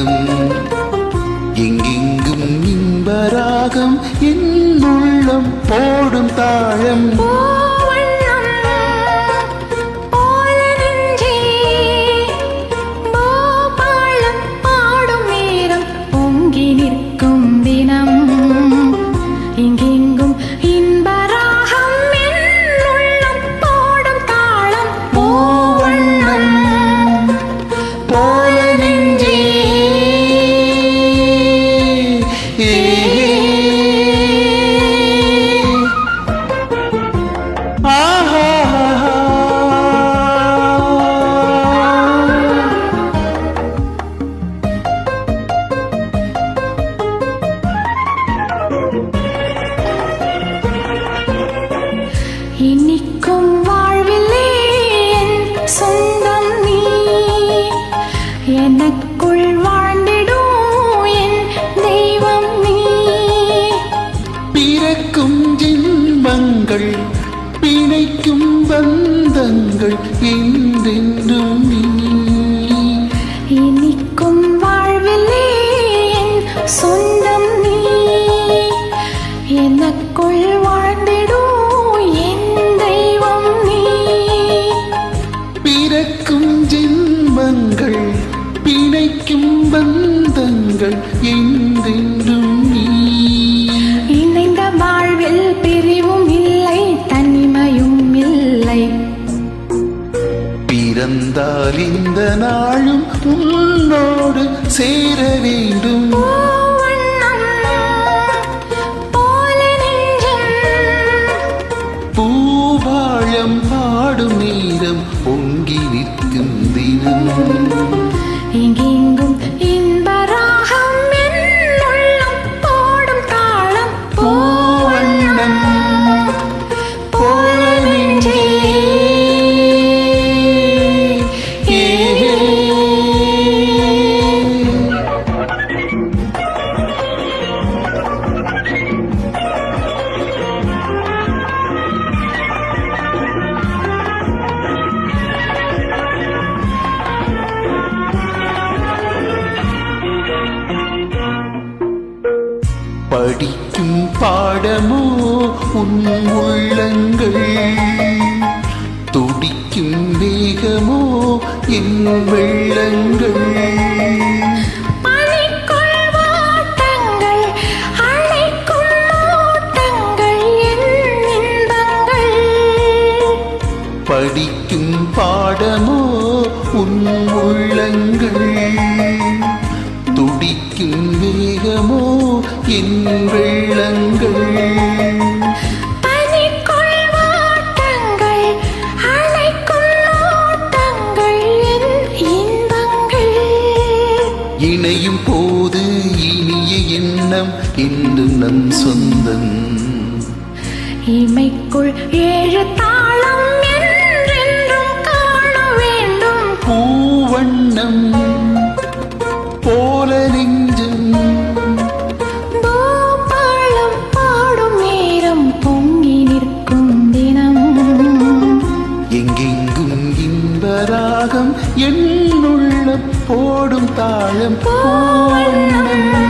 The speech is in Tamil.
தினம் எங்கெங்கும் இன்பராகம் என் உள்ளம் போடும் தாளம் இனிக்கும் வாழ்விலே என் சொந்தம் நீ எனக்குள் வாழ்ந்திடும் என் தெய்வம் நீ பிறக்கும் ஜென்மங்கள் பிணைக்கும் பந்தங்கள் என்றென்றும் நீ இனிக்கும் வாழ்விலே என் சொந்தம் நீ எனக்குள் வாழ்ந்திடும் ஜென்மங்கள் பிணைக்கும் பந்தங்கள் என்றென்றும் நீ இணைந்த வாழ்வில் பிரிவும் இல்லை தனிமையும் இல்லை பிறந்தால் இந்த நாளும் உன்னோடு சேர வேண்டும் பூவாழம் பாடும் நேரம் பொங்கி நிற்கும் தினம் எங்கெங்கும் இன்பராகம் என் உள்ளம் போடும் தாளம் பூவண்ணம் போல நெஞ்சே படிக்கும் பாடமோ உன் உள்ளங்கள் துடிக்கும் வேகமோ என் வெள்ளங்கள் படிக்கும் பாடமோ உன் உள்ளங்கள் துடிக்கும் வேகமோ என் வெள்ளங்கள் இணையும் போது இனிய எண்ணம் என்று நம் சொந்தம் இமைக்குள் ஏழு தாளம் என்றென்றும் காண வேண்டும் பூவண்ணம் போல நெஞ்சம் பூபாலம் பாடும் நேரம் பொங்கி நிற்கும் தினம் எங்கெங்கும் இன்பராகம் என்னுள்ள போடும் தாளம் பூவண்ணம்